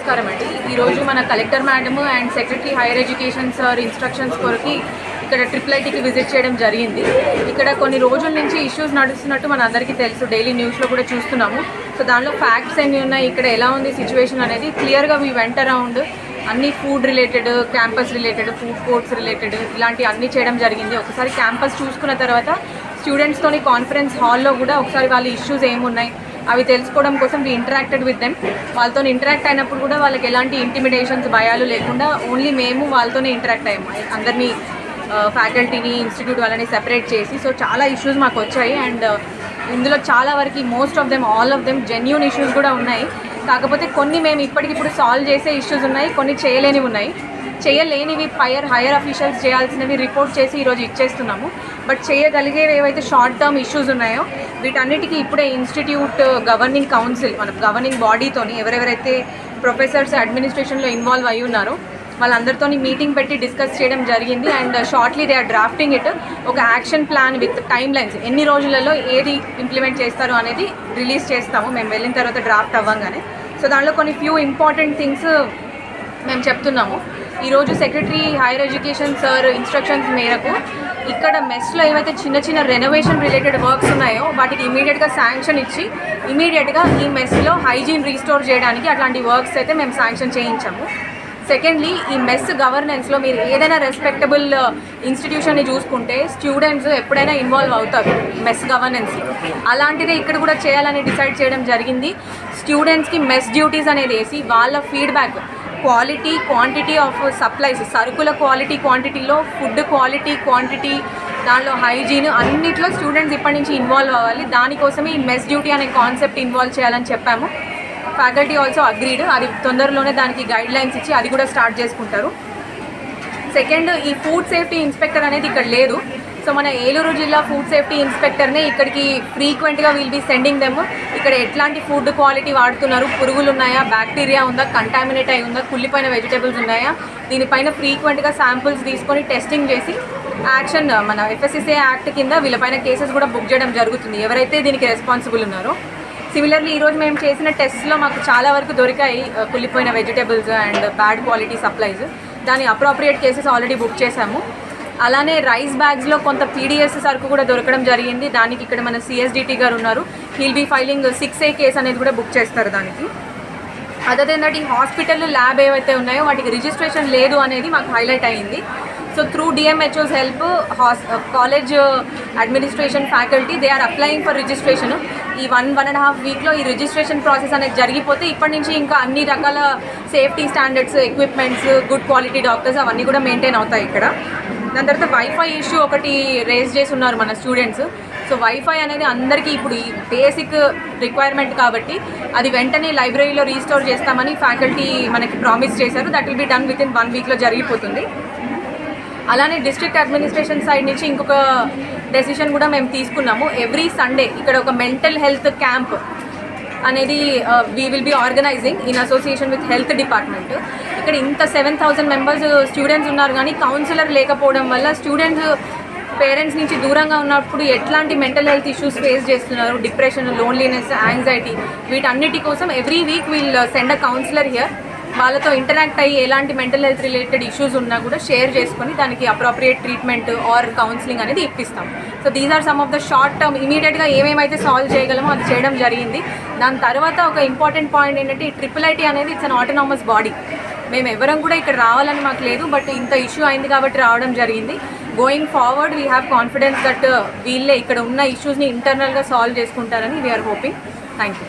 నమస్కారం అండి. ఈరోజు మన collector madam and secretary higher education sir instructions కొరకు ఇక్కడ IIITకి విజిట్ చేయడం జరిగింది. ఇక్కడ కొన్ని రోజుల నుంచి ఇష్యూస్ నడుస్తున్నట్టు మన అందరికీ తెలుసు, డైలీ న్యూస్లో కూడా చూస్తున్నాము. సో దానిలో ఫ్యాక్ట్స్ ఎన్ని ఉన్నాయి, ఇక్కడ ఎలా ఉంది సిచ్యువేషన్ అనేది క్లియర్గా వీ వెంట అరౌండ్ అన్ని food related, campus related, food courts related ఇలాంటి అన్నీ చేయడం జరిగింది. ఒకసారి క్యాంపస్ చూసుకున్న తర్వాత స్టూడెంట్స్తోని కాన్ఫరెన్స్ హాల్లో కూడా ఒకసారి వాళ్ళ ఇష్యూస్ ఏమున్నాయి అవి తెలుసుకోవడం కోసం వీ ఇంటరాక్టెడ్ విత్ దెమ్. వాళ్ళతో ఇంటరాక్ట్ అయినప్పుడు కూడా వాళ్ళకి ఎలాంటి ఇంటిమిడేషన్స్, భయాలు లేకుండా ఓన్లీ మేము వాళ్ళతోనే ఇంటరాక్ట్ అయ్యాము. అందరినీ ఫ్యాకల్టీని, ఇన్స్టిట్యూట్ వాళ్ళని సెపరేట్ చేసి. సో చాలా ఇష్యూస్ మాకు వచ్చాయి అండ్ ఇందులో చాలా వరకు most of them, all of them genuine issues కూడా ఉన్నాయి. కాకపోతే కొన్ని మేము ఇప్పటికిప్పుడు సాల్వ్ చేసే ఇష్యూస్ ఉన్నాయి, కొన్ని చేయలేనివి ఉన్నాయి. చేయలేనివి హైయర్ అఫీషియల్స్ చేయాల్సినవి రిపోర్ట్ చేసి ఈరోజు ఇచ్చేస్తున్నాము. బట్ చేయగలిగేవి ఏవైతే షార్ట్ టర్మ్ ఇష్యూస్ ఉన్నాయో వీటన్నిటికీ ఇప్పుడే ఇన్స్టిట్యూట్ గవర్నింగ్ కౌన్సిల్, మన గవర్నింగ్ బాడీతోని ఎవరెవరైతే ప్రొఫెసర్స్ అడ్మినిస్ట్రేషన్లో ఇన్వాల్వ్ అయ్యి ఉన్నారో వాళ్ళందరితో మీటింగ్ పెట్టి డిస్కస్ చేయడం జరిగింది. And shortly they are drafting it. ఒక action plan with time lines, ఎన్ని రోజులలో ఏది ఇంప్లిమెంట్ చేస్తారు అనేది రిలీజ్ చేస్తాము మేము వెళ్ళిన తర్వాత డ్రాఫ్ట్ అవ్వగానే. సో దాంట్లో కొన్ని ఫ్యూ ఇంపార్టెంట్ థింగ్స్ మేము చెప్తున్నాము. ఈరోజు secretary higher education sir instructions మేరకు ఇక్కడ మెస్లో ఏవైతే చిన్న చిన్న రెనోవేషన్ రిలేటెడ్ వర్క్స్ ఉన్నాయో వాటికి ఇమీడియట్గా శాంక్షన్ ఇచ్చి ఇమీడియట్గా ఈ మెస్లో హైజీన్ రీస్టోర్ చేయడానికి అట్లాంటి వర్క్స్ అయితే మేము శాంక్షన్ చేయించాము. సెకండ్లీ, ఈ మెస్ గవర్నెన్స్లో మీరు ఏదైనా రెస్పెక్టబుల్ ఇన్స్టిట్యూషన్ని చూసుకుంటే స్టూడెంట్స్ ఎప్పుడైనా ఇన్వాల్వ్ అవుతారు మెస్ గవర్నెన్స్లో. అలాంటిదే ఇక్కడ కూడా చేయాలని డిసైడ్ చేయడం జరిగింది. స్టూడెంట్స్కి మెస్ డ్యూటీస్ అనేది వేసి వాళ్ళ feedback, quality, quantity of supplies, సరుకుల క్వాలిటీ క్వాంటిటీలో, ఫుడ్ క్వాలిటీ క్వాంటిటీ, దానిలో హైజీన్ అన్నిట్లో స్టూడెంట్స్ ఇప్పటి నుంచి ఇన్వాల్వ్ అవ్వాలి. దానికోసమే ఈ మెస్ డ్యూటీ అనే కాన్సెప్ట్ ఇన్వాల్వ్ చేయాలని చెప్పాము. Faculty also agreed. అది తొందరలోనే దానికి గైడ్ లైన్స్ ఇచ్చి అది కూడా స్టార్ట్ చేసుకుంటారు. సెకండ్, ఈ ఫుడ్ సేఫ్టీ ఇన్స్పెక్టర్ అనేది ఇక్కడ లేదు. సో మన ఏలూరు జిల్లా ఫుడ్ సేఫ్టీ ఇన్స్పెక్టర్నే ఇక్కడికి ఫ్రీక్వెంట్గా విల్ బీ సెండింగ్ దెమ్. ఇక్కడ ఎట్లాంటి ఫుడ్ క్వాలిటీ వాడుతున్నారు, పురుగులు ఉన్నాయా, బ్యాక్టీరియా ఉందా, కంటామినేట్ అయి ఉందా, కుళ్ళిపోయిన వెజిటేబుల్స్ ఉన్నాయా, దీనిపైన ఫ్రీక్వెంట్గా శాంపుల్స్ తీసుకొని టెస్టింగ్ చేసి యాక్షన్, మన FSSAI యాక్ట్ కింద వీళ్ళపైన కేసెస్ కూడా బుక్ చేయడం జరుగుతుంది ఎవరైతే దీనికి రెస్పాన్సిబుల్ ఉన్నారో. సిమిలర్లీ ఈరోజు మేము చేసిన టెస్ట్లో మాకు చాలా వరకు దొరికాయి కుళ్ళిపోయిన vegetables and bad quality supplies. దాని అప్రోప్రియేట్ కేసెస్ ఆల్రెడీ బుక్ చేశాము. అలానే రైస్ బ్యాగ్స్లో కొంత PDS సరుకు కూడా దొరకడం జరిగింది. దానికి ఇక్కడ మన CSDT గారు ఉన్నారు, he'll be filing 6A case అనేది కూడా బుక్ చేస్తారు దానికి. అదర్ దెన్ దట్, ఈ హాస్పిటల్ ల్యాబ్ ఏవైతే ఉన్నాయో వాటికి రిజిస్ట్రేషన్ లేదు అనేది మాకు హైలైట్ అయ్యింది. So through DMHO's help college administration faculty they are applying for registration. ఈ 1.5 వీక్లో ఈ రిజిస్ట్రేషన్ ప్రాసెస్ అనేది జరిగిపోతే ఇప్పటి నుంచి ఇంకా అన్ని రకాల safety standards, equipments, good quality doctors అవన్నీ కూడా మెయింటైన్ అవుతాయి ఇక్కడ. దాని తర్వాత వైఫై ఇష్యూ ఒకటి రేజ్ చేసి ఉన్నారు మన స్టూడెంట్స్. సో వైఫై అనేది అందరికీ ఇప్పుడు ఈ బేసిక్ రిక్వైర్మెంట్ కాబట్టి అది వెంటనే లైబ్రరీలో రీస్టోర్ చేస్తామని ఫ్యాకల్టీ మనకి ప్రామిస్ చేశారు. That will be done within 1 వీక్లో జరిగిపోతుంది. అలానే డిస్ట్రిక్ట్ అడ్మినిస్ట్రేషన్ సైడ్ నుంచి ఇంకొక డెసిషన్ కూడా మేము తీసుకున్నాము. ఎవ్రీ సండే ఇక్కడ ఒక మెంటల్ హెల్త్ క్యాంప్ అనేది we will be organising in association with health department. ఇక్కడ ఇంత 7,000 మెంబర్స్ స్టూడెంట్స్ ఉన్నారు కానీ కౌన్సిలర్ లేకపోవడం వల్ల స్టూడెంట్స్ పేరెంట్స్ నుంచి దూరంగా ఉన్నప్పుడు ఎట్లాంటి మెంటల్ హెల్త్ ఇష్యూస్ ఫేస్ చేస్తున్నారు, డిప్రెషన్, లోన్లీనెస్, యాంగ్జైటీ, వీటన్నిటి కోసం every week wheel send a counsellor here. వాళ్ళతో ఇంటరాక్ట్ అయ్యి ఎలాంటి మెంటల్ హెల్త్ రిలేటెడ్ ఇష్యూస్ ఉన్నా కూడా షేర్ చేసుకొని దానికి అప్రోప్రియేట్ ట్రీట్మెంట్ ఆర్ కౌన్సిలింగ్ అనేది ఇప్పిస్తాం. So these are some of the short term ఇమీడియట్గా ఏమేమైతే సాల్వ్ చేయగలమో అది చేయడం జరిగింది. దాని తర్వాత ఒక ఇంపార్టెంట్ పాయింట్ ఏంటంటే ఈ IIIT అనేది ఇట్స్ అన్ ఆటోనామస్ బాడీ. మేము ఎవరం కూడా ఇక్కడ రావాలని మాకు లేదు, బట్ ఇంత ఇష్యూ అయింది కాబట్టి రావడం జరిగింది. Going forward we have confidence that వీళ్ళే ఇక్కడ ఉన్న ఇష్యూస్ని ఇంటర్నల్గా సాల్వ్ చేసుకుంటారని వీఆర్ హోపింగ్. Thank you.